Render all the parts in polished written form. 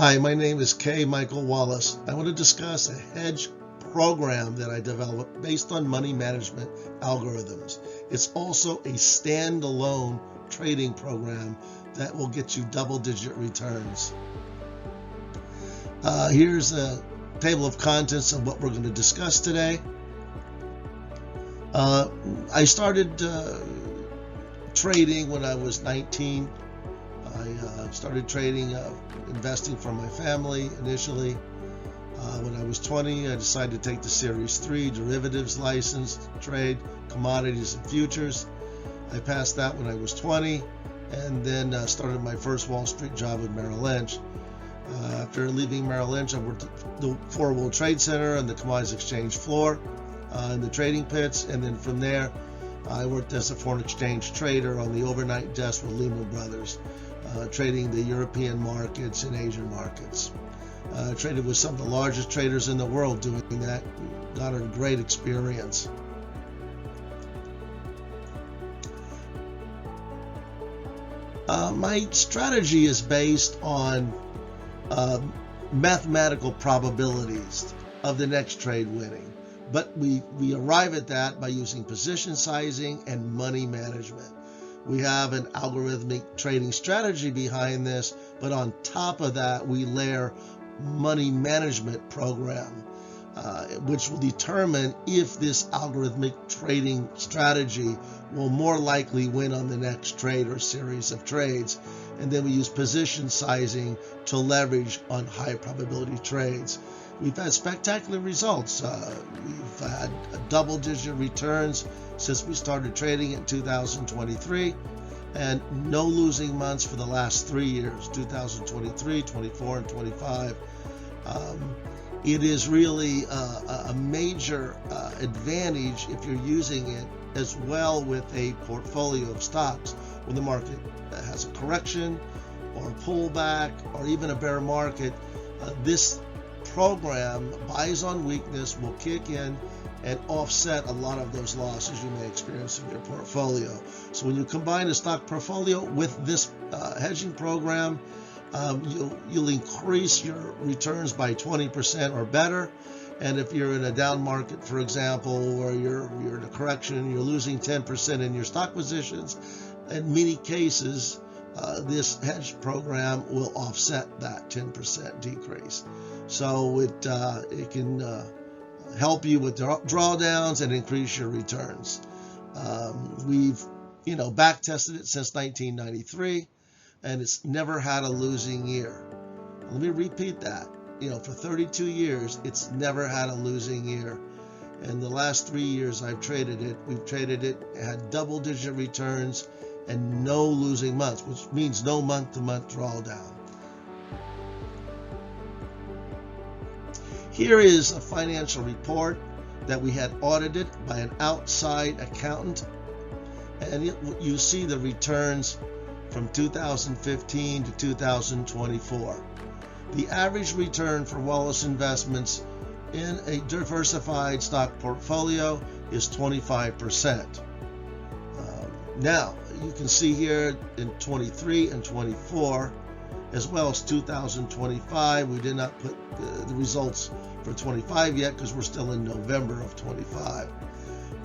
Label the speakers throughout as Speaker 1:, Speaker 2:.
Speaker 1: Hi, my name is K. Michael Wallace. I want to discuss a hedge program that I developed based on money management algorithms. It's also a standalone trading program that will get you double-digit returns. Here's a table of contents of what we're going to discuss today. I started trading when I was 19. I started trading, investing for my family initially. When I was 20, I decided to take the Series 3 derivatives license to trade commodities and futures. I passed that when I was 20, and then started my first Wall Street job at Merrill Lynch. After leaving Merrill Lynch, I worked at the World Trade Center and the commodities exchange floor in the trading pits, and then from there I worked as a foreign exchange trader on the overnight desk with Lehman Brothers, trading the European markets and Asian markets. Traded with some of the largest traders in the world doing that. Got a great experience. My strategy is based on mathematical probabilities of the next trade winning, but we arrive at that by using position sizing and money management. We have an algorithmic trading strategy behind this, but on top of that we layer money management program, which will determine if this algorithmic trading strategy will more likely win on the next trade or series of trades. And then we use position sizing to leverage on high probability trades. We've had spectacular results. We've had double-digit returns since we started trading in 2023, and no losing months for the last 3 years, 2023, 24, and 25. It is really a major advantage if you're using it as well with a portfolio of stocks when the market has a correction or a pullback or even a bear market. This program, buys on weakness, will kick in and offset a lot of those losses you may experience in your portfolio. So when you combine a stock portfolio with this hedging program, you'll increase your returns by 20% or better. And if you're in a down market, for example, where you're in a correction, you're losing 10% in your stock positions, in many cases, this hedge program will offset that 10% decrease. So it can help you with drawdowns and increase your returns. We've back tested it since 1993, and it's never had a losing year. Let me repeat that. For 32 years, it's never had a losing year. In the last 3 years I've traded it, we've traded it, had double-digit returns and no losing months, which means no month-to-month drawdown. Here is a financial report that we had audited by an outside accountant, and you see the returns from 2015 to 2024. The average return for Wallace Investments in a diversified stock portfolio is 25%. Now, you can see here in 23 and 24, as well as 2025. We did not put the results for 25 yet because we're still in November of 25.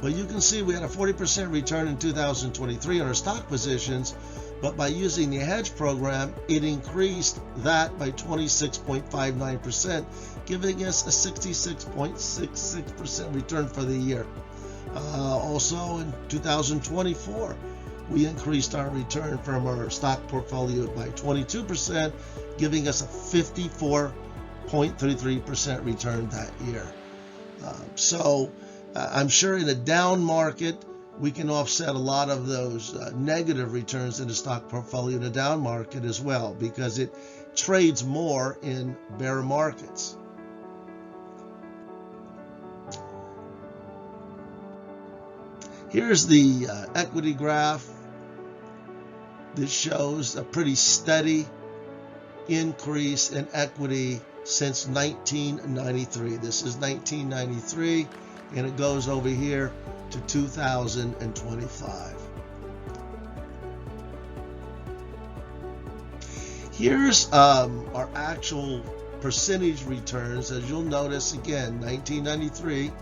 Speaker 1: But you can see we had a 40% return in 2023 on our stock positions, but by using the hedge program, it increased that by 26.59%, giving us a 66.66% return for the year. Also in 2024, we increased our return from our stock portfolio by 22%, giving us a 54.33% return that year. So I'm sure in a down market, we can offset a lot of those negative returns in the stock portfolio in a down market as well, because it trades more in bear markets. Here's the equity graph. This shows a pretty steady increase in equity since 1993. This is 1993, and it goes over here to 2025. Here's our actual percentage returns. As you'll notice, again, 1993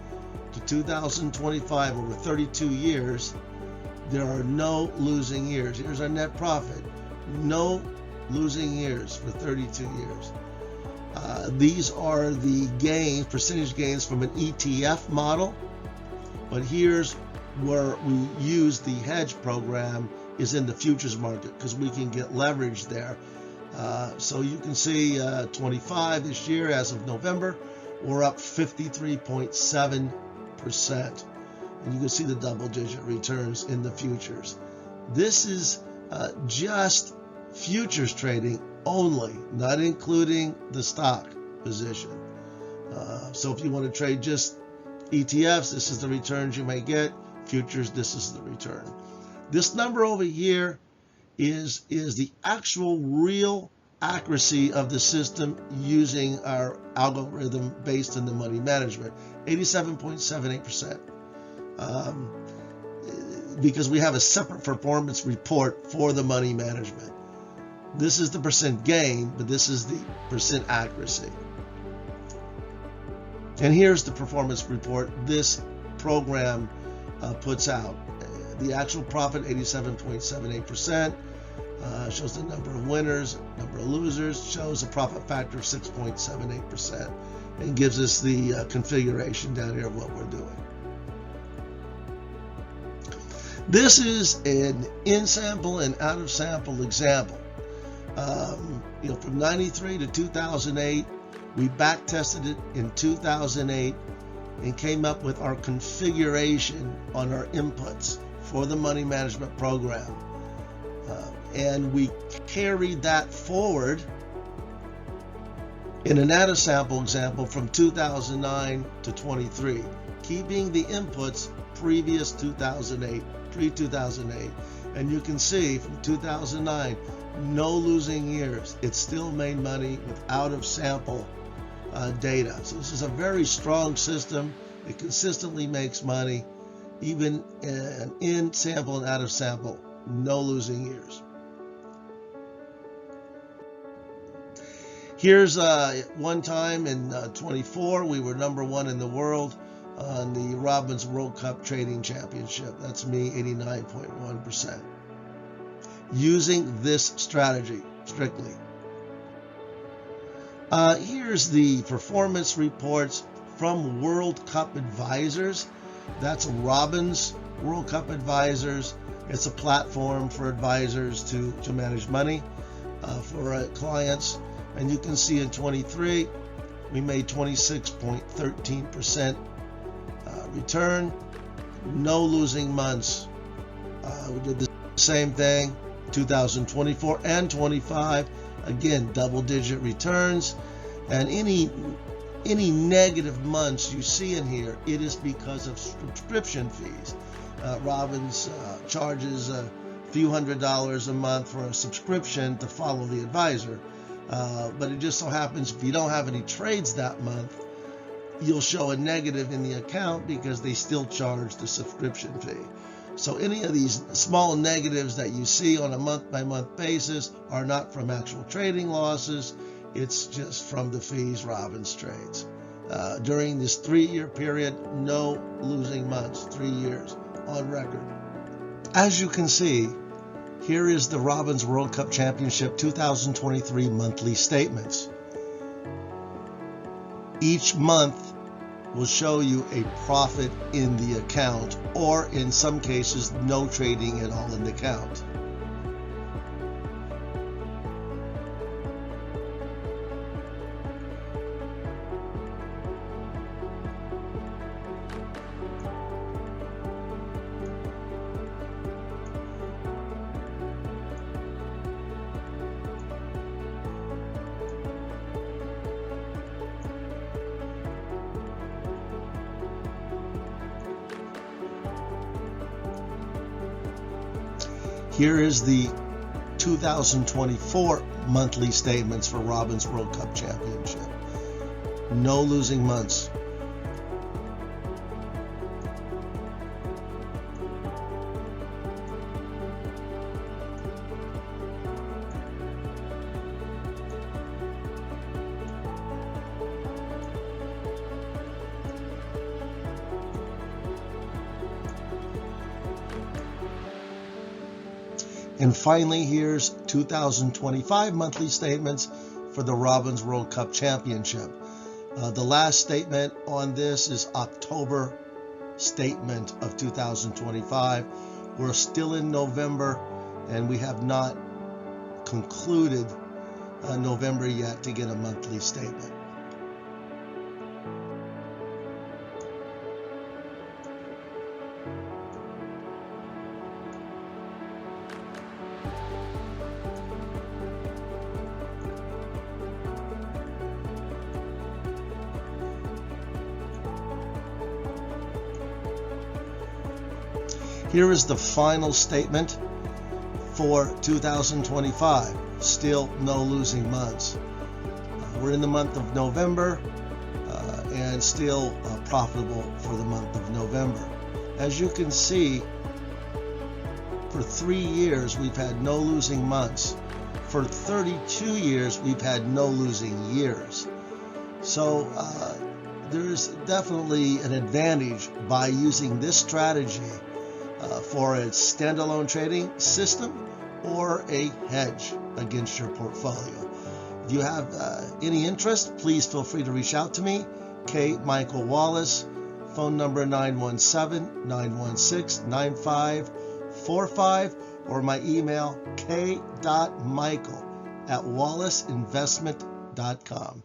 Speaker 1: to 2025, over 32 years, there are no losing years. Here's our net profit. No losing years for 32 years. These are the gains, percentage gains from an ETF model. But here's where we use the hedge program is in the futures market, because we can get leverage there. So you can see 25 this year, as of November, we're up 53.7%. And you can see the double-digit returns in the futures. This is just futures trading only, not including the stock position. So if you want to trade just ETFs, this is the returns you may get. Futures, this is the return. This number over here is the actual real accuracy of the system using our algorithm based on the money management, 87.78%. Because we have a separate performance report for the money management. This is the percent gain, but this is the percent accuracy. And here's the performance report this program puts out. The actual profit, 87.78%, shows the number of winners, number of losers, shows a profit factor of 6.78%, and gives us the configuration down here of what we're doing. This is an in-sample and out-of-sample example. From 93 to 2008, we back-tested it in 2008 and came up with our configuration on our inputs for the money management program. And we carried that forward in an out-of-sample example from 2009 to 23, keeping the inputs previous 2008, pre-2008. And you can see from 2009, no losing years. It still made money with out-of-sample data. So this is a very strong system. It consistently makes money, even in sample and out of sample, no losing years. Here's one time in 24, we were number one in the world on the Robbins World Cup Trading Championship. That's me, 89.1%. Using this strategy strictly. Here's the performance reports from World Cup Advisors. That's Robbins World Cup Advisors. It's a platform for advisors to manage money for clients. And you can see in 23, we made 26.13% return, no losing months. We did the same thing 2024 and 25, again double-digit returns. And any negative months you see in here, it is because of subscription fees. Robbins charges a few $100s a month for a subscription to follow the advisor. But it just so happens if you don't have any trades that month, you'll show a negative in the account because they still charge the subscription fee. So any of these small negatives that you see on a month-by-month basis are not from actual trading losses. It's just from the fees Robbins trades. During this 3-year period, no losing months, 3 years on record. As you can see, here is the Robbins World Cup Championship 2023 monthly statements. Each month will show you a profit in the account, or in some cases, no trading at all in the account. Here is the 2024 monthly statements for Robbins World Cup Championship. No losing months. And finally, here's 2025 monthly statements for the Robins World Cup Championship. The last statement on this is October statement of 2025. We're still in November, and we have not concluded November yet to get a monthly statement. Here is the final statement for 2025. Still no losing months. We're in the month of November and still profitable for the month of November. As you can see, for 3 years we've had no losing months. For 32 years we've had no losing years. So there's definitely an advantage by using this strategy for a standalone trading system or a hedge against your portfolio. If you have any interest, please feel free to reach out to me, K. Michael Wallace, phone number 917-916-9545, or my email k.michael@wallaceinvestment.com.